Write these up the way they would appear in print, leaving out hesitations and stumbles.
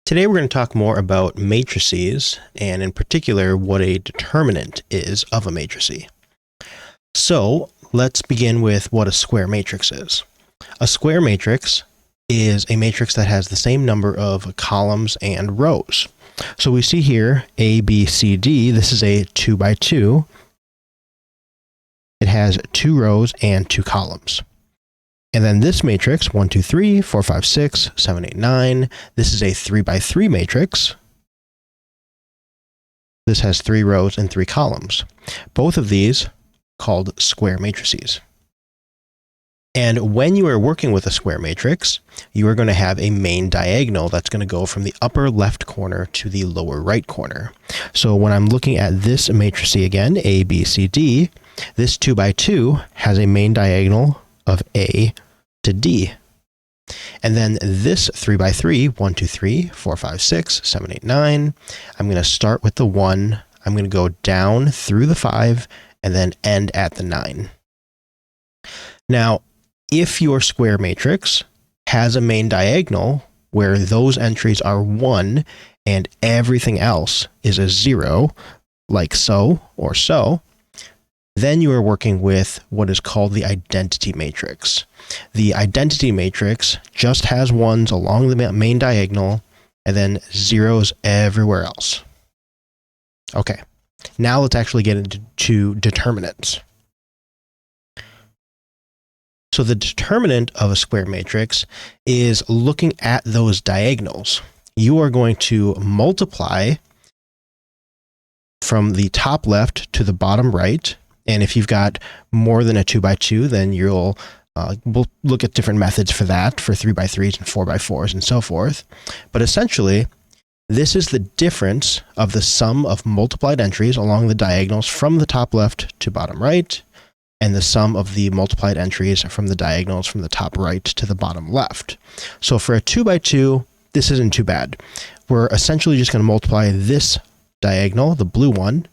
Today we're going to talk more about matrices, and in particular what a determinant is of a matrice. So let's begin with what a square matrix is. A square matrix is a matrix that has the same number of columns and rows. So we see here A, B, C, D. This is a 2 by 2. It has 2 rows and 2 columns. And then this matrix, 1, 2, 3, 4, 5, 6, 7, 8, 9. This is a 3 by 3 matrix. This has 3 rows and 3 columns. Both of these called square matrices. And when you are working with a square matrix, you are going to have a main diagonal that's going to go from the upper left corner to the lower right corner. So when I'm looking at this matrix again, A, B, C, D, this 2 by 2 has a main diagonal of A to D. And then this 3 by 3, 1, 2, 3, 4, 5, 6, 7, 8, 9, I'm going to start with the 1, I'm going to go down through the 5, and then end at the 9. Now, if your square matrix has a main diagonal where those entries are 1 and everything else is a 0, like so or so, then you are working with what is called the identity matrix. The identity matrix just has 1s along the main diagonal and then 0s everywhere else. Okay, now let's actually get into determinants. So the determinant of a square matrix is looking at those diagonals. You are going to multiply from the top left to the bottom right. And if you've got more than a 2 by 2, then we'll look at different methods for that, for 3 by 3s and 4 by 4s and so forth. But essentially, this is the difference of the sum of multiplied entries along the diagonals from the top left to bottom right, and the sum of the multiplied entries from the diagonals from the top right to the bottom left. So for a 2 by 2, this isn't too bad. We're essentially just going to multiply this diagonal, the blue one,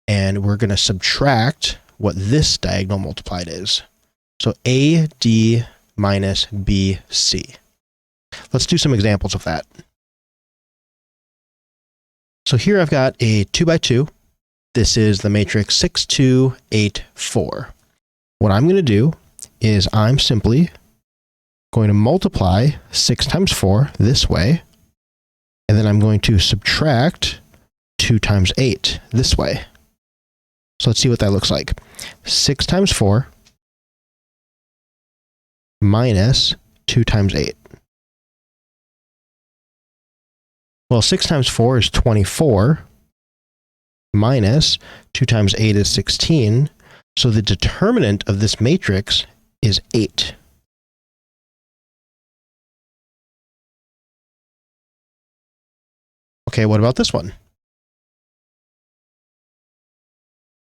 and we're going to subtract what this diagonal multiplied is. So AD minus BC. Let's do some examples of that. So here I've got a 2 by 2. This is the matrix 6, 2, 8, 4. What I'm going to do is I'm simply going to multiply 6 times 4 this way, and then I'm going to subtract 2 times 8 this way. So let's see what that looks like. 6 times 4 minus 2 times 8. Well, 6 times 4 is 24 minus 2 times 8 is 16. So the determinant of this matrix is 8. Okay, what about this one?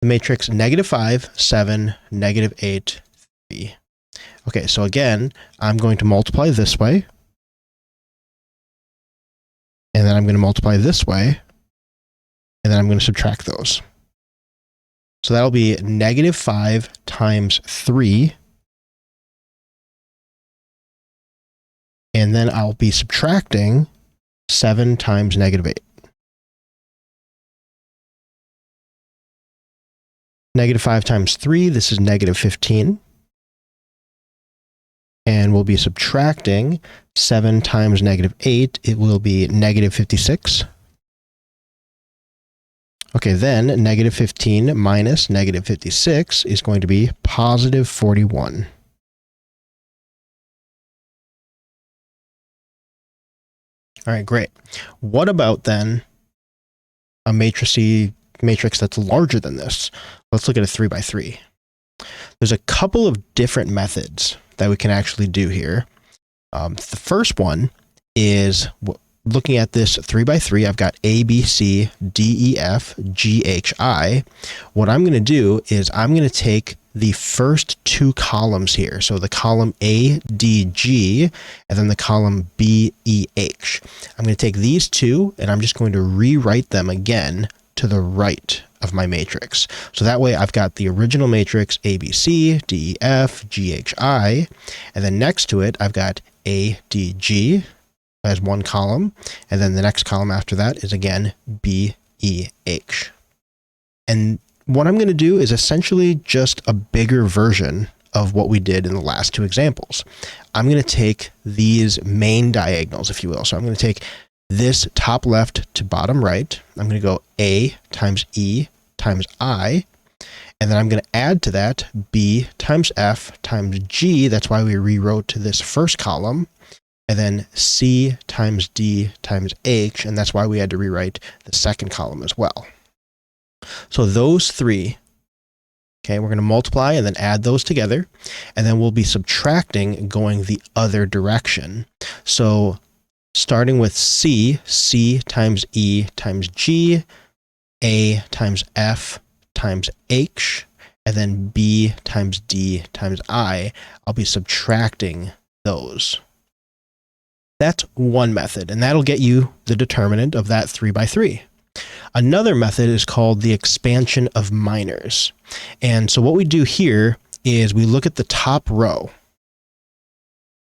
The matrix -5, 7, -8, 3. Okay, so again, I'm going to multiply this way, and then I'm going to multiply this way, and then I'm going to subtract those. So that'll be -5 times 3, and then I'll be subtracting 7 times -8. -5 times 3, this is -15. And we'll be subtracting 7 times -8, it will be -56. Okay, then -15 minus -56 is going to be +41. All right, great. What about then a matrix that's larger than this? Let's look at a 3 by 3. There's a couple of different methods that we can actually do here. The first one is looking at this 3 by 3. I've got A, B, C, D, E, F, G, H, I. What I'm going to do is I'm going to take the first 2 columns here. So the column A, D, G, and then the column B, E, H. I'm going to take these 2, and I'm just going to rewrite them again to the right of my matrix. So that way I've got the original matrix A, B, C, D, E, F, G, H, I, and then next to it I've got A, D, G, as one column, and then the next column after that is again B, E, H. And what I'm going to do is essentially just a bigger version of what we did in the last two examples. I'm going to take these main diagonals, if you will. So I'm going to take this top left to bottom right. I'm going to go A times E times I, and then I'm going to add to that B times F times G. That's why we rewrote this first column. And then C times D times H, and that's why we had to rewrite the second column as well. So those three, okay, we're going to multiply and then add those together, and then we'll be subtracting going the other direction. So starting with C, C times E times G, A times F times H, and then B times D times I, I'll be subtracting those. That's one method, and that'll get you the determinant of that 3 by 3. Another method is called the expansion of minors. And so what we do here is we look at the top row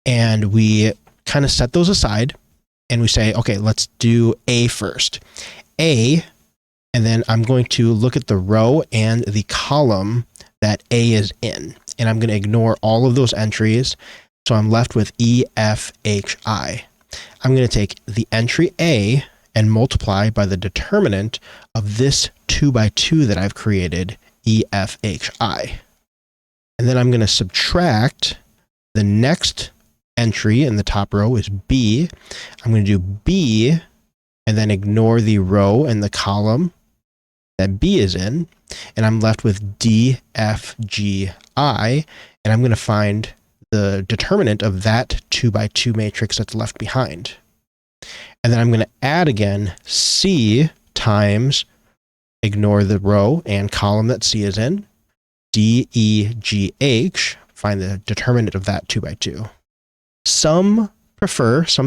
and we kind of set those aside and we say, okay, let's do A first. A, and then I'm going to look at the row and the column that A is in. And I'm going to ignore all of those entries. So I'm left with E, F, H, I. I'm going to take the entry A and multiply by the determinant of this 2 by 2 that I've created, E, F, H, I. And then I'm going to subtract the next entry in the top row is B. I'm going to do B and then ignore the row and the column that B is in. And I'm left with D, F, G, I. And I'm going to find the determinant of that 2 by 2 matrix that's left behind. And then I'm going to add again C times, ignore the row and column that C is in, D, E, G, H, find the determinant of that 2 by 2. Some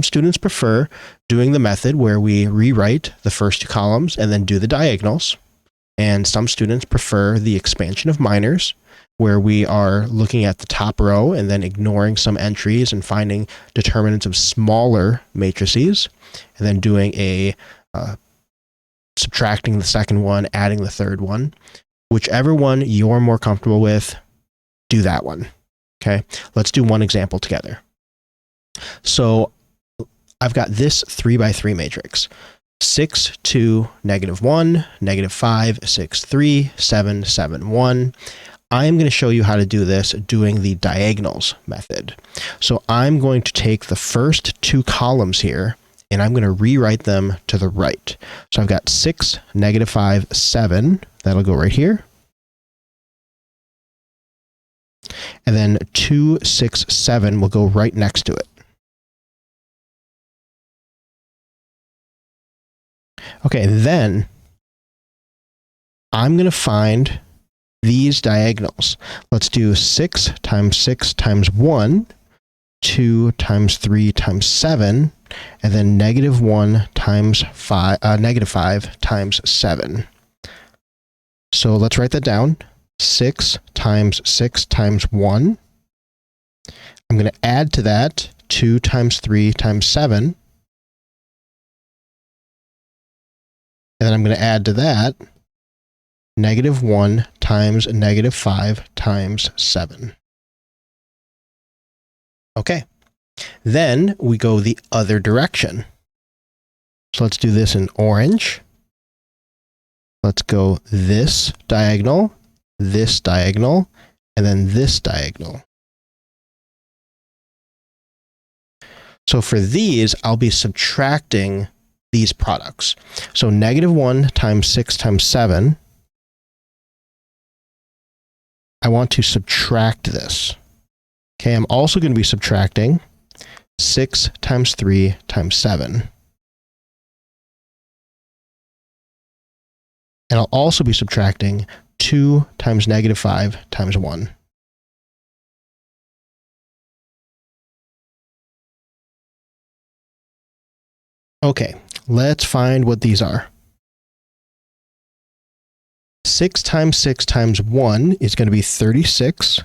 students prefer doing the method where we rewrite the first two columns and then do the diagonals. And some students prefer the expansion of minors, where we are looking at the top row and then ignoring some entries and finding determinants of smaller matrices, and then doing a subtracting the second one, adding the third one. Whichever one you're more comfortable with, do that one. Okay, let's do one example together. So I've got this 3 by 3 matrix. 6, 2, -1, -5, 6, 3, 7, 7, 1. I'm going to show you how to do this doing the diagonals method. So I'm going to take the first two columns here and I'm going to rewrite them to the right. So I've got 6, -5, 7. That'll go right here. And then 2, 6, 7 will go right next to it. Okay, then I'm going to find these diagonals. Let's do 6 times 6 times 1, 2 times 3 times 7, and then -1 times 5, -5 times 7. So let's write that down. 6 times 6 times 1. I'm going to add to that 2 times 3 times 7. And then I'm going to add to that -1 times -5 times 7. Okay. Then we go the other direction. So let's do this in orange. Let's go this diagonal, and then this diagonal. So for these, I'll be subtracting these products. So -1 times 6 times 7. I want to subtract this. Okay, I'm also going to be subtracting 6 times 3 times 7. And I'll also be subtracting 2 times -5 times 1. Okay, let's find what these are. 6 times 6 times 1 is going to be 36.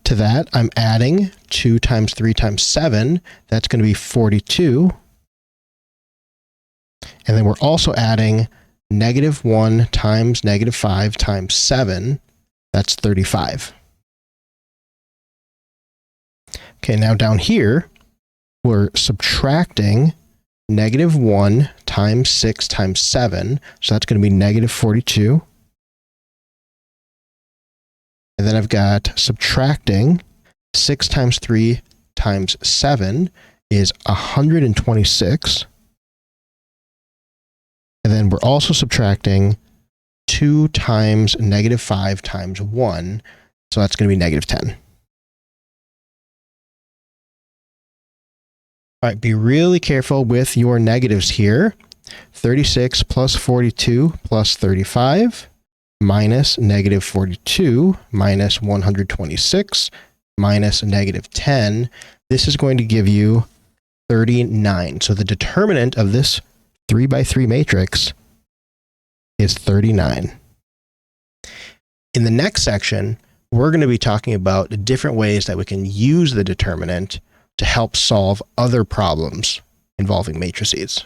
To that, I'm adding 2 times 3 times 7. That's going to be 42. And then we're also adding -1 times -5 times 7. That's 35. Okay, now down here, we're subtracting -1 times 6 times 7. So that's going to be -42. And then I've got subtracting 6 times 3 times 7 is 126. And then we're also subtracting 2 times -5 times 1. So that's going to be -10. All right, be really careful with your negatives here. 36 plus 42 plus 35 minus -42 minus 126 minus -10. This is going to give you 39. So the determinant of this 3 by 3 matrix is 39. In the next section, we're going to be talking about different ways that we can use the determinant to help solve other problems involving matrices.